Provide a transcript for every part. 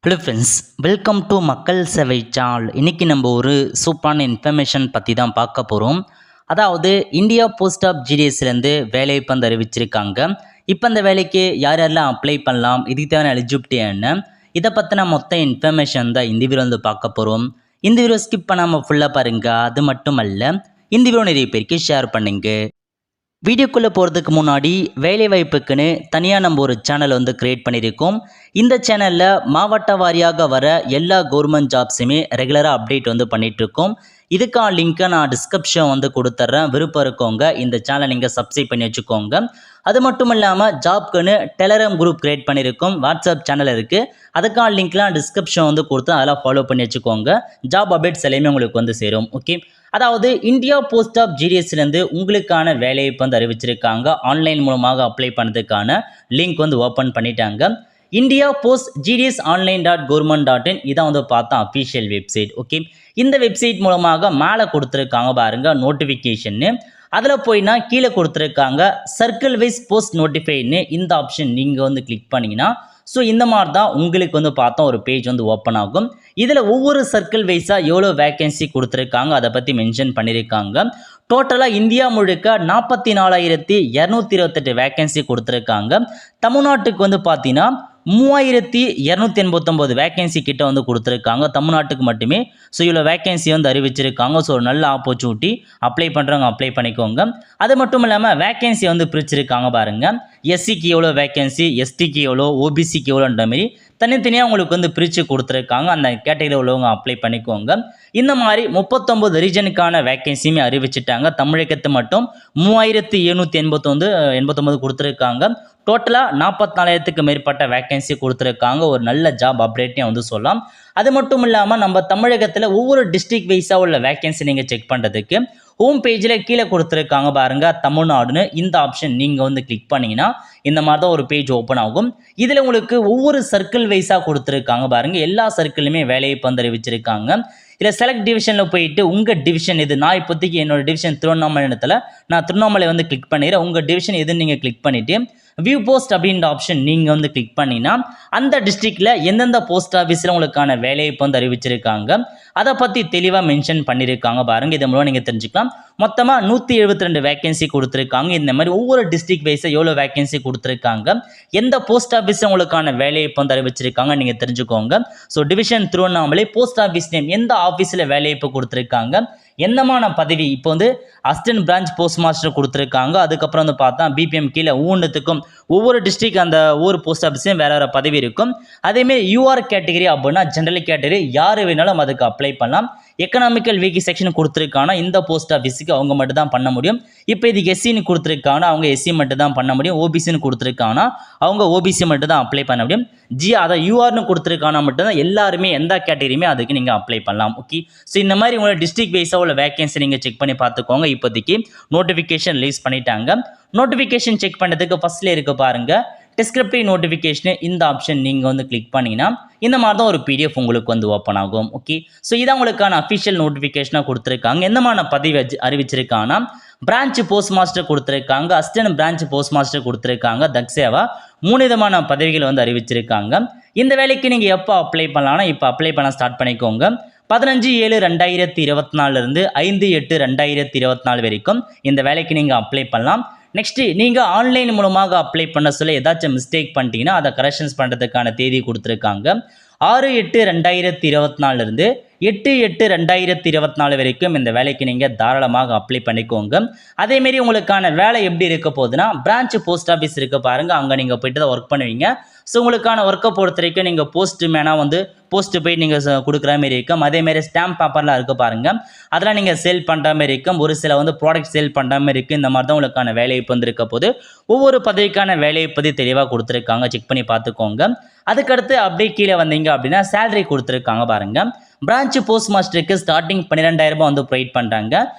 Hello friends, welcome to மக்கள் சேவை channel. இன்றைக்கி நம்ம ஒரு சூப்பரான இன்ஃபர்மேஷன் பற்றி தான் பார்க்க போகிறோம். அதாவது இந்தியா போஸ்ட் ஆஃப் ஜிடிஎஸ்லேருந்து வேலை இப்போ வந்து அறிவிச்சிருக்காங்க. இப்போ அந்த வேலைக்கு யார் யாரெல்லாம் அப்ளை பண்ணலாம், இதுக்கு தேவையான எலிஜிபிலிட்டி என்ன, இதை பற்றின மொத்த இன்ஃபர்மேஷன் தான் இந்த வீடியோ வந்து பார்க்க போகிறோம். இந்த வீடியோ ஸ்கிப் பண்ணாமல் ஃபுல்லாக பாருங்கள். அது மட்டும் அல்ல, இந்த வீடியோ நிறைய பேருக்கு ஷேர் பண்ணுங்க. வீடியோக்குள்ளே போகிறதுக்கு முன்னாடி வேலைவாய்ப்புக்குன்னு தனியாக நம்ம ஒரு சேனல் வந்து க்ரியேட் பண்ணியிருக்கோம். இந்த சேனலில் மாவட்ட வாரியாக வர எல்லா கவர்மெண்ட் ஜாப்ஸுமே ரெகுலராக அப்டேட் வந்து பண்ணிகிட்ருக்கோம். இதுக்கான லிங்க்கை நான் டிஸ்கிரிப்ஷன் வந்து கொடுத்துட்றேன். விருப்பம் இருக்கவங்க இந்த சேனலை நீங்கள் சப்ஸ்கிரைப் பண்ணி வச்சுக்கோங்க. அது மட்டும் இல்லாமல் ஜாப்க்குன்னு டெலகிராம் குரூப் க்ரியேட் பண்ணியிருக்கோம். வாட்ஸ்அப் சேனல் இருக்குது. அதுக்கான லிங்க்லாம் டிஸ்கிரிப்ஷன் வந்து கொடுத்து அதெல்லாம் ஃபாலோ பண்ணி வச்சுக்கோங்க. ஜாப் அப்டேட்ஸ் எல்லாமே உங்களுக்கு வந்து சேரும். ஓகே, அதாவது இந்தியா போஸ்ட் ஆஃப் ஜிடிஎஸ்லேருந்து உங்களுக்கான வேலையை வந்து அறிவிச்சிருக்காங்க. ஆன்லைன் மூலமாக அப்ளை பண்ணதுக்கான லிங்க் வந்து ஓப்பன் பண்ணிட்டாங்க. இந்தியா போஸ்ட் ஜிடிஎஸ் online.government.in இதான் வந்து பார்த்தா அஃபிஷியல் வெப்சைட். ஓகே, இந்த வெப்சைட் மூலமாக மேலே கொடுத்துருக்காங்க பாருங்கள் நோட்டிஃபிகேஷன்னு. அதில் போய்னா கீழே கொடுத்துருக்காங்க சர்க்கிள் வைஸ் போஸ்ட் நோட்டிஃபைன்னு. இந்த ஆப்ஷன் நீங்கள் வந்து கிளிக் பண்ணிங்கன்னா ஸோ இந்த மாதிரி தான் உங்களுக்கு வந்து பார்த்தா ஒரு பேஜ் வந்து ஓப்பன் ஆகும். இதில் ஒவ்வொரு சர்க்கிள் வைஸாக எவ்வளோ வேக்கன்சி கொடுத்துருக்காங்க அதை பற்றி மென்ஷன் பண்ணியிருக்காங்க. டோட்டலாக இந்தியா முழுக்க 44,228 வேக்கன்சி கொடுத்துருக்காங்க. தமிழ்நாட்டுக்கு வந்து பார்த்தீங்கன்னா 3,289 வேக்கன்சி கிட்ட வந்து கொடுத்துருக்காங்க தமிழ்நாட்டுக்கு மட்டுமே. ஸோ இவ்வளோ வேக்கன்சி வந்து அறிவிச்சிருக்காங்க. ஸோ ஒரு நல்ல ஆப்பர்ச்சுனிட்டி, அப்ளை பண்ணுறவங்க அப்ளை பண்ணிக்கோங்க. அது மட்டும் இல்லாமல் வேக்கன்சி வந்து பிரிச்சிருக்காங்க பாருங்கள். எஸ்சிக்கு எவ்வளோ வேக்கன்சி, எஸ்டிக்கு எவ்வளோ, ஓபிசிக்கு எவ்வளோன்ற மாதிரி தனித்தனியாக உங்களுக்கு வந்து பிரித்து கொடுத்துருக்காங்க. அந்த கேட்டகரியில் உள்ளவங்க அப்ளை பண்ணிக்கோங்க. இந்த மாதிரி 39 ரீஜனுக்கான வேக்கன்சியுமே அறிவிச்சிட்டாங்க. தமிழகத்தை மட்டும் 3,789 கொடுத்துருக்காங்க. டோட்டலாக 44,000க்கு மேற்பட்ட வேக்கன்சி கொடுத்துருக்காங்க. ஒரு நல்ல ஜாப் அப்டேட்டையும் வந்து சொல்லலாம். அது மட்டும் இல்லாமல் நம்ம தமிழகத்தில் ஒவ்வொரு டிஸ்ட்ரிக்ட் வைஸாக உள்ள வேக்கன்சி நீங்கள் செக் பண்ணுறதுக்கு ஹோம் பேஜில் கீழே கொடுத்துருக்காங்க பாருங்கள் தமிழ்நாடுன்னு. இந்த ஆப்ஷன் நீங்கள் வந்து கிளிக் பண்ணிங்கன்னா இந்த மாதிரி தான் ஒரு பேஜ் ஓப்பன் ஆகும். இதில் உங்களுக்கு ஒவ்வொரு சர்க்கிள் வைஸாக கொடுத்துருக்காங்க பாருங்கள். எல்லா சர்க்கிளுமே வேலையை வந்து அறிவிச்சிருக்காங்க. இதில் செலக்ட் டிவிஷனில் போயிட்டு உங்கள் டிவிஷன் இது. நான் இப்போதைக்கு என்னோட டிவிஷன் திருவண்ணாமலை இடத்துல நான் திருவண்ணாமலை வந்து கிளிக் பண்ணிடுறேன். உங்கள் டிவிஷன் எதுன்னு நீங்கள் கிளிக் பண்ணிவிட்டு வியூ போஸ்ட் அப்படின்ற ஆப்ஷன் நீங்கள் வந்து கிளிக் பண்ணினா அந்த டிஸ்ட்ரிக்டில் எந்தெந்த போஸ்ட் ஆஃபீஸில் உங்களுக்கான வேலையை வந்து அறிவிச்சிருக்காங்க அதை பற்றி தெளிவாக மென்ஷன் பண்ணியிருக்காங்க பாருங்கள். இதன் மூலம் நீங்கள் தெரிஞ்சுக்கலாம். மொத்தமாக 172 வேக்கன்சி கொடுத்துருக்காங்க. இந்த மாதிரி ஒவ்வொரு டிஸ்ட்ரிக்ட் வைஸாக எவ்வளோ வேக்கன்சி கொடுத்துருக்காங்க, எந்த போஸ்ட் ஆஃபீஸில் உங்களுக்கான வேலையை வந்து அறிவிச்சிருக்காங்க நீங்கள் தெரிஞ்சுக்கோங்க. So division Tiruvannamalai, post office name, எந்த ஆஃபீஸில் வேலையை கொடுத்துருக்காங்க, என்னமான பதவி, இப்போ வந்து அசிஸ்டன்ட் பிரான்ச் போஸ்ட் மாஸ்டர் கொடுத்துருக்காங்க. அதுக்கப்புறம் வந்து பார்த்தா பிபிஎம் கீழே ஒவ்வொன்றுத்துக்கும் ஒவ்வொரு டிஸ்ட்ரிக்ட் அந்த ஒவ்வொரு போஸ்ட் ஆஃபீஸையும் வேற வேறு பதவி இருக்கும். அதேமாரி யூஆர் கேட்டகரி அப்படின்னா ஜென்ரல் கேட்டகரி யார் வேணாலும் அதுக்கு அப்ளை பண்ணலாம். எக்கனாமிக்கல் வீக் செக்ஷன் கொடுத்துருக்காங்கன்னா இந்த போஸ்ட் ஆஃபீஸுக்கு அவங்க மட்டும் தான் பண்ண முடியும். இப்போ இதுக்கு எஸ்சின்னு கொடுத்துருக்காங்கன்னா அவங்க எஸ்சி மட்டும் தான் பண்ண முடியும். ஓபிசின்னு கொடுத்துருக்காங்கன்னா அவங்க ஓபிசி மட்டும் தான் அப்ளை பண்ண முடியும். அதை யூஆர்னு கொடுத்துருக்கானா மட்டும்தான் எல்லாருமே எந்த கேட்டகரியுமே அதுக்கு நீங்கள் அப்ளை பண்ணலாம். ஓகே, ஸோ இந்த மாதிரி உங்களோட டிஸ்ட்ரிக்ட் வைஸாக உள்ள வேக்கன்சி நீங்கள் செக் பண்ணி பார்த்துக்கோங்க. இப்போதைக்கு நோட்டிஃபிகேஷன் ரிலீஸ் பண்ணிட்டாங்க. நோட்டிஃபிகேஷன் செக் பண்ணுறதுக்கு ஃபர்ஸ்ட்ல இருக்க பாருங்கள் டிஸ்கிரிப்டிவ் நோட்டிஃபிகேஷன். இந்த ஆப்ஷன் நீங்கள் வந்து கிளிக் பண்ணிங்கன்னா இந்த மாதிரி தான் ஒரு பிடிஎஃப் உங்களுக்கு வந்து ஓப்பன் ஆகும். ஓகே, ஸோ இதான் உங்களுக்கான அஃபிஷியல் நோட்டிஃபிகேஷனாக கொடுத்துருக்காங்க. எந்தமான பதவி அறிவிச்சிருக்காங்கன்னா பிரான்ச் போஸ்ட் மாஸ்டர் கொடுத்துருக்காங்க, அசிஸ்டன்ட் பிரான்ச் போஸ்ட் மாஸ்டர் கொடுத்துருக்காங்க, தக்ஸேவா 3 விதமான பதவிகள் வந்து அறிவிச்சிருக்காங்க. இந்த வேலைக்கு நீங்கள் எப்போ அப்ளை பண்ணலாம்னா இப்போ அப்ளை பண்ண ஸ்டார்ட் பண்ணிக்கோங்க. 15/7/2024 இருந்து 5/8/2024 வரைக்கும் இந்த வேலைக்கு நீங்கள் அப்ளை பண்ணலாம். நெக்ஸ்ட்டு நீங்கள் ஆன்லைன் மூலமாக அப்ளை பண்ண சொல்ல ஏதாச்சும் மிஸ்டேக் பண்ணிட்டீங்கன்னா அதை கரெக்ஷன்ஸ் பண்ணுறதுக்கான தேதி கொடுத்துருக்காங்க. 6/8/2024 இருந்து 8/8/2024 வரைக்கும் இந்த வேலைக்கு நீங்கள் தாராளமாக அப்ளை பண்ணிக்கோங்க. அதேமாரி உங்களுக்கான வேலை எப்படி இருக்க போகுதுன்னா பிரான்ச் போஸ்ட் ஆஃபீஸ் இருக்க பாருங்கள், அங்கே நீங்கள் போய்ட்டு தான் ஒர்க் பண்ணுவீங்க. ஸோ உங்களுக்கான ஒர்க்கை பொறுத்த வரைக்கும் நீங்கள் போஸ்ட் மேனாக வந்து போஸ்ட்டு போய் நீங்கள் கொடுக்குற மாதிரி இருக்கும். அதேமாரி ஸ்டாம்ப் பேப்பர்லாம் இருக்க பாருங்கள், அதெல்லாம் நீங்கள் சேல் பண்ணுற மாதிரி இருக்கும். ஒரு சில வந்து ப்ராடக்ட் சேல் பண்ணுற மாதிரி இருக்குது. இந்த மாதிரி தான் உங்களுக்கான வேலைவாய்ப்பு வந்து இருக்க போது ஒவ்வொரு பதவிக்கான வேலைவாய்ப்பு தெளிவாக கொடுத்துருக்காங்க. செக் பண்ணி பார்த்துக்கோங்க. அதுக்கடுத்து அப்படியே கீழே வந்தீங்க அப்படின்னா சேலரி கொடுத்துருக்காங்க பாருங்கள். பிரான்ச் போஸ்ட் மாஸ்டருக்கு ஸ்டார்டிங் 12,000 ரூபாய் வந்து ப்ரொவைட் பண்ணுறாங்க.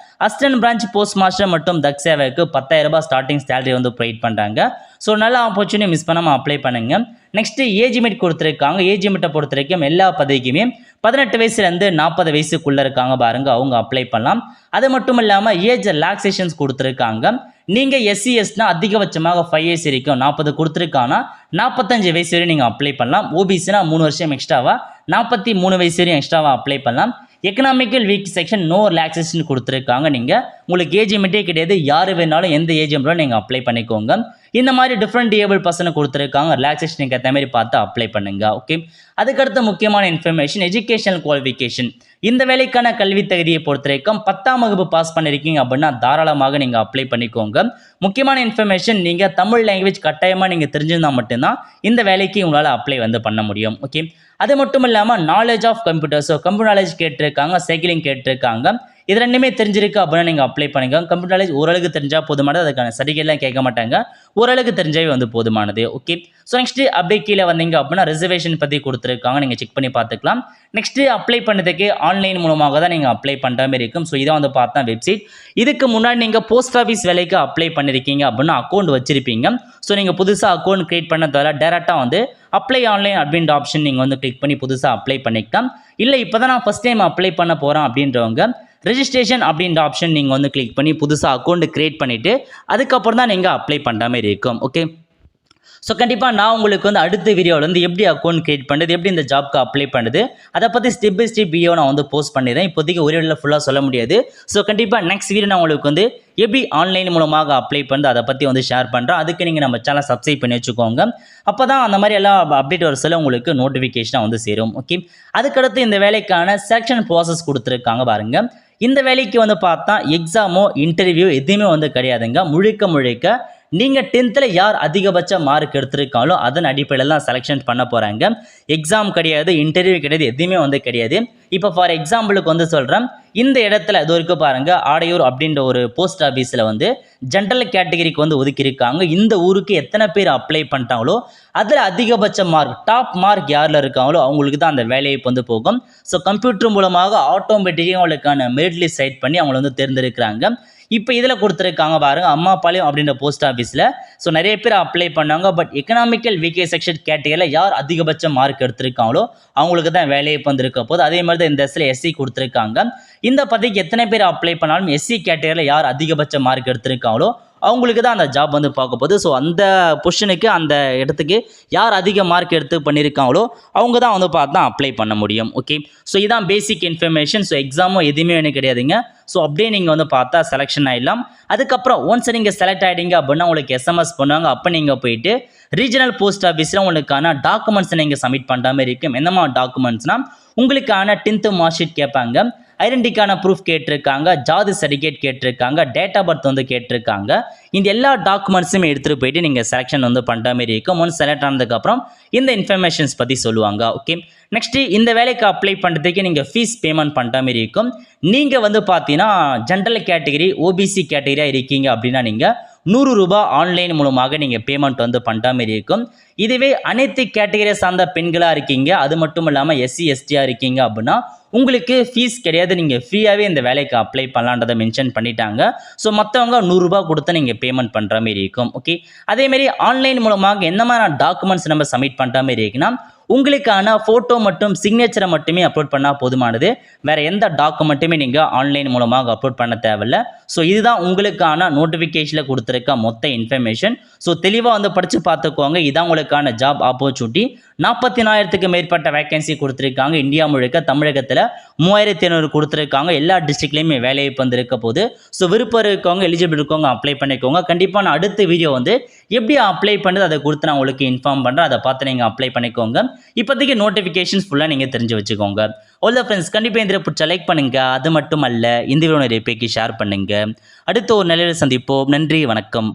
அசிஸ்டன்ட் பிரான்ச் போஸ்ட் மாஸ்டர் மற்றும் தக்ஸேவாவுக்கு 10,000 ரூபாய் ஸ்டார்டிங் சேலரி வந்து ப்ரொவைட் பண்ணுறாங்க. ஸோ நல்ல ஆப்பர்ச்சுனிட்டி மிஸ் பண்ணாமல் அப்ளை பண்ணுங்கள். நெக்ஸ்ட் ஏஜ் லிமிட் கொடுத்துருக்காங்க. ஏஜ் லிமிட்டை பொறுத்த வரைக்கும் எல்லா பதவிக்குமே 18 வயசுலேருந்து 40 வயசுக்குள்ளே இருக்காங்க பாருங்க, அவங்க அப்ளை பண்ணலாம். அது மட்டும் இல்லாமல் ஏஜ் ரிலாக்ஸேஷன்ஸ் கொடுத்துருக்காங்க. நீங்கள் எஸ்சிஎஸ்னா அதிகபட்சமாக 5 இயர்ஸ் வரைக்கும் 40 கொடுத்துருக்காங்கன்னா 45 வயசு வரையும் நீங்கள் அப்ளை பண்ணலாம். ஓபிசினா 3 வருஷம் எக்ஸ்ட்ராவா 43 வயசு வரையும் எக்ஸ்ட்ராவா அப்ளை பண்ணலாம். Economical weak section no relaxation கொடுத்துருக்காங்க. நீங்கள் உங்களுக்கு ஏஜ் லிமிட்டே கிடையாது, யார் வேணாலும் எந்த ஏஜ் லிமிட்டும் நீங்கள் அப்ளை பண்ணிக்கோங்க. இந்த மாதிரி டிஃப்ரெண்ட் டிஏபிள் பர்சனை கொடுத்துருக்காங்க. ரிலாக்ஸேஷனுக்கு ஏற்ற மாதிரி பார்த்து அப்ளை பண்ணுங்க. ஓகே, அதுக்கடுத்த முக்கியமான இன்ஃபர்மேஷன் எஜுகேஷனல் குவாலிஃபிகேஷன். இந்த வேலைக்கான கல்வி தகுதியை பொறுத்த வரைக்கும் 10ஆம் வகுப்பு பாஸ் பண்ணியிருக்கீங்க அப்படின்னா தாராளமாக நீங்கள் அப்ளை பண்ணிக்கோங்க. முக்கியமான இன்ஃபர்மேஷன், நீங்கள் தமிழ் லாங்குவேஜ் கட்டாயமாக நீங்கள் தெரிஞ்சிருந்தால் மட்டும்தான் இந்த வேலைக்கு உங்களால் அப்ளை பண்ண முடியும். ஓகே, அது மட்டும் இல்லாமல் knowledge of computer, so computer knowledge கேட்டிருக்காங்க, சைக்கிளிங் கேட்டிருக்காங்க. இது ரெண்டுமே தெரிஞ்சிருக்கு அப்படின்னா நீங்கள் அப்ளை பண்ணிக்கோங்க. கம்ப்யூட்டர் நாலேஜ் ஓரளவுக்கு தெரிஞ்சால் போதுமானது, அதுக்கான சர்டிஃபிகேட்லாம் கேட்க மாட்டாங்க, ஓரளவுக்கு தெரிஞ்சாவே போதுமானது. ஓகே, ஸோ நெக்ஸ்ட் அப்படியே கீழே வந்தீங்க அப்படின்னா ரிசர்வேஷன் பற்றி கொடுத்துருக்காங்க, நீங்கள் செக் பண்ணி பார்த்துக்கலாம். நெக்ஸ்ட் அப்ளை பண்ணதுக்கு ஆன்லைன் மூலமாக தான் நீங்கள் அப்ளை பண்ணுற மாதிரி இருக்கும். ஸோ இதான் பார்த்தா வெப்சைட். இதுக்கு முன்னாடி நீங்கள் போஸ்ட் ஆஃபீஸ் வேலைக்கு அப்ளை பண்ணியிருக்கீங்க அப்படின்னா அக்கௌண்ட் வச்சிருப்பீங்க. ஸோ நீங்கள் புதுசாக அக்கௌண்ட் கிரியேட் பண்ண தவிர டேரெக்டாக அப்ளை ஆன்லைன் அப்படின்ற ஆப்ஷன் நீங்கள் கிளிக் பண்ணி புதுசாக அப்ளை பண்ணிக்கலாம். இல்லை இப்போ தான் நான் ஃபஸ்ட் டைம் அப்ளை பண்ண போகிறேன் அப்படின்றவங்க ரெஜிஸ்ட்ரேஷன் அப்படின்ற ஆப்ஷன் நீங்கள் கிளிக் பண்ணி புதுசாக அக்கௌண்ட் கிரியேட் பண்ணிவிட்டு அதுக்கப்புறம் தான் நீங்கள் அப்ளை பண்ணுற மாதிரி இருக்கும். ஓகே, ஸோ கண்டிப்பாக நான் உங்களுக்கு அடுத்த வீடியோவில் எப்படி அக்கௌண்ட் கிரியேட் பண்ணுறது, எப்படி இந்த ஜாப்க்கு அப்ளை பண்ணுறது, அதை பற்றி ஸ்டெப் பை ஸ்டெப் வீடியோ நான் போஸ்ட் பண்ணிடுறேன். இப்போதைக்கு ஒரே வீடியோவில் ஃபுல்லாக சொல்ல முடியாது. ஸோ கண்டிப்பாக நெக்ஸ்ட் வீடியோ நான் உங்களுக்கு எப்படி ஆன்லைன் மூலமாக அப்ளை பண்ணுறது அதை பற்றி ஷேர் பண்ணுறேன். அதுக்கு நீங்கள் நம்ம சேனல் சப்ஸ்கிரைப் பண்ணி வச்சுக்கோங்க. அப்போ தான் அந்த மாதிரி எல்லாம் அப்டேட் வர சொல்ல உங்களுக்கு நோட்டிஃபிகேஷனாக சேரும். ஓகே, அதுக்கடுத்து இந்த வேலைக்கான செலெக்ஷன் ப்ராசஸ் கொடுத்துருக்காங்க பாருங்கள். இந்த வேலைக்கு பார்த்தா எக்ஸாமோ இன்டர்வியூ எதுவுமே கிடையாதுங்க. முழுக்க நீங்கள் 10th யார் அதிகபட்ச மார்க் எடுத்திருக்காங்களோ அதன் அடிப்படையில் தான் செலெக்ஷன் பண்ண போகிறாங்க. எக்ஸாம் கிடையாது, இன்டர்வியூ கிடையாது, எதுவுமே கிடையாது. இப்போ ஃபார் எக்ஸாம்பிளுக்கு சொல்கிறேன், இந்த இடத்துல இது வரைக்கும் பாருங்கள், ஆடையூர் அப்படின்ற ஒரு போஸ்ட் ஆஃபீஸில் ஜென்ரல் கேட்டகரிக்கு ஒதுக்கியிருக்காங்க. இந்த ஊருக்கு எத்தனை பேர் அப்ளை பண்ணிட்டாங்களோ அதில் அதிகபட்ச மார்க் டாப் மார்க் யாரில் இருக்காங்களோ அவங்களுக்கு தான் அந்த வேலையை போகும். ஸோ கம்ப்யூட்டர் மூலமாக ஆட்டோமேட்டிக்காக அவங்களுக்கான மெரிட் லிஸ்ட் செட் பண்ணி அவங்கள தேர்ந்தெடுக்கிறாங்க. இப்போ இதில் கொடுத்துருக்காங்க பாருங்கள், அம்மாபாளையம் அப்படின்ற போஸ்ட் ஆஃபீஸில். ஸோ நிறைய பேர் அப்ளை பண்ணாங்க. பட் எக்கனாமிக்கல் வீக்கே செக்ஷன் கேட்டகரியில் யார் அதிகபட்ச மார்க் எடுத்திருக்காங்களோ அவங்களுக்கு தான் வேலையை இருக்க போது. அதே மாதிரி தான் இந்த இடத்துல எஸ்சி கொடுத்துருக்காங்க. இந்த பதவிக்கு எத்தனை பேர் அப்ளை பண்ணாலும் எஸ்சி கேட்டகரியில் யார் அதிகபட்ச மார்க் எடுத்திருக்காங்களோ அவங்களுக்கு தான் அந்த ஜாப் பார்க்க போகுது. ஸோ அந்த பொசிஷனுக்கு அந்த இடத்துக்கு யார் அதிக மார்க் எடுத்து பண்ணியிருக்காங்களோ அவங்க தான் பார்த்து தான் அப்ளை பண்ண முடியும். ஓகே, ஸோ இதான் பேசிக் இன்ஃபர்மேஷன். ஸோ எக்ஸாமும் எதுவுமே கிடையாதுங்க. ஸோ அப்படியே நீங்கள் பார்த்தா செலெக்ஷன் ஆகிடலாம். அதுக்கப்புறம் ஒன்ஸ் நீங்கள் செலக்ட் ஆகிட்டீங்க அப்படின்னா உங்களுக்கு எஸ்எம்எஸ் பண்ணுவாங்க. அப்போ நீங்கள் போயிட்டு ரீஜனல் போஸ்ட் ஆஃபீஸில் உங்களுக்கான டாக்குமெண்ட்ஸை நீங்கள் சப்மிட் பண்ணுற மாதிரி இருக்கும். என்னமா டாக்குமெண்ட்ஸ்னால் உங்களுக்கான 10th மார்க் ஷீட் கேட்பாங்க, ஐடென்டிக்கான ப்ரூஃப் கேட்டிருக்காங்க, ஜாதி சர்டிஃபிகேட் கேட்டிருக்காங்க, டேட் ஆஃப் பர்த் கேட்டிருக்காங்க. இந்த எல்லா டாக்குமெண்ட்ஸுமே எடுத்துகிட்டு போயிட்டு நீங்கள் செலெக்ஷன் பண்ணுற மாதிரி இருக்கும். ஒன்ஸ் செலக்ட் ஆனதுக்கப்புறம் இந்த இன்ஃபர்மேஷன்ஸ் பற்றி சொல்லுவாங்க. ஓகே, நெக்ஸ்ட்டு இந்த வேலைக்கு அப்ளை பண்ணுறதுக்கு நீங்கள் ஃபீஸ் பேமெண்ட் பண்ணுற மாதிரி இருக்கும். நீங்கள் பார்த்தீங்கன்னா ஜென்ரல் கேட்டகரி ஓபிசி கேட்டகரியாக இருக்கீங்க அப்படின்னா நீங்கள் 100 ரூபாய் ஆன்லைன் மூலமாக நீங்கள் பேமெண்ட் பண்ணுற மாதிரி இருக்கும். இதுவே அனைத்து கேட்டகரியை சார்ந்த பெண்களாக இருக்கீங்க, அது மட்டும் இல்லாமல் எஸ்சி எஸ்டியாக இருக்கீங்க அப்படின்னா உங்களுக்கு ஃபீஸ் கிடையாது, நீங்கள் ஃப்ரீயாகவே இந்த வேலைக்கு அப்ளை பண்ணலான்றதை மென்ஷன் பண்ணிட்டாங்க. ஸோ மற்றவங்க 100 ரூபாய் கொடுத்து நீங்கள் பேமெண்ட் பண்ணுற மாதிரி இருக்கும். ஓகே, அதேமாரி ஆன்லைன் மூலமாக எந்த மாதிரி டாக்குமெண்ட்ஸ் நம்ம சப்மிட் பண்ணுற மாதிரி இருக்குன்னா உங்களுக்கான ஃபோட்டோ மற்றும் சிக்னேச்சரை மட்டுமே அப்லோட் பண்ணால் போதுமானது. வேறு எந்த டாக்குமெண்ட்டுமே நீங்கள் ஆன்லைன் மூலமாக அப்லோட் பண்ண தேவையில்லை. ஸோ இதுதான் உங்களுக்கான நோட்டிஃபிகேஷனில் கொடுத்துருக்க மொத்த இன்ஃபர்மேஷன். ஸோ தெளிவாக படித்து பார்த்துக்கோங்க. இதான் உங்களுக்கான ஜாப் ஆப்பர்ச்சுனிட்டி. 44,000க்கு மேற்பட்ட வேகன்சி கொடுத்துருக்காங்க. இந்தியா முழுக்க தமிழகத்தில் 3,500 கொடுத்துருக்காங்க. எல்லா டிஸ்ட்ரிக்ட்லேயுமே வேலைவாய்ப்பு இருக்க போது. ஸோ விருப்பம் இருக்கவங்க, எலிஜிபிள் இருக்கவங்க அப்ளை பண்ணிக்கோங்க. கண்டிப்பாக நான் அடுத்த வீடியோ எப்படி அப்ளை பண்ணுறது அதை கொடுத்து நான் உங்களுக்கு இன்ஃபார்ம் பண்ணுறேன். அதை பார்த்து நீங்கள் அப்ளை பண்ணிக்கோங்க. இப்போதைக்கு நோட்டிஃபிகேஷன்ஸ் ஃபுல்லாக நீங்கள் தெரிஞ்சு வச்சுக்கோங்க. அவ்வளோ ஃப்ரெண்ட்ஸ், கண்டிப்பாக இந்த பிடிச்ச லைக் பண்ணுங்கள். அது மட்டும் அல்ல, இந்த வீடியோ நிறைய பேருக்கு ஷேர் பண்ணுங்கள். அடுத்த ஒரு நிலையில் சந்திப்போம். நன்றி, வணக்கம்.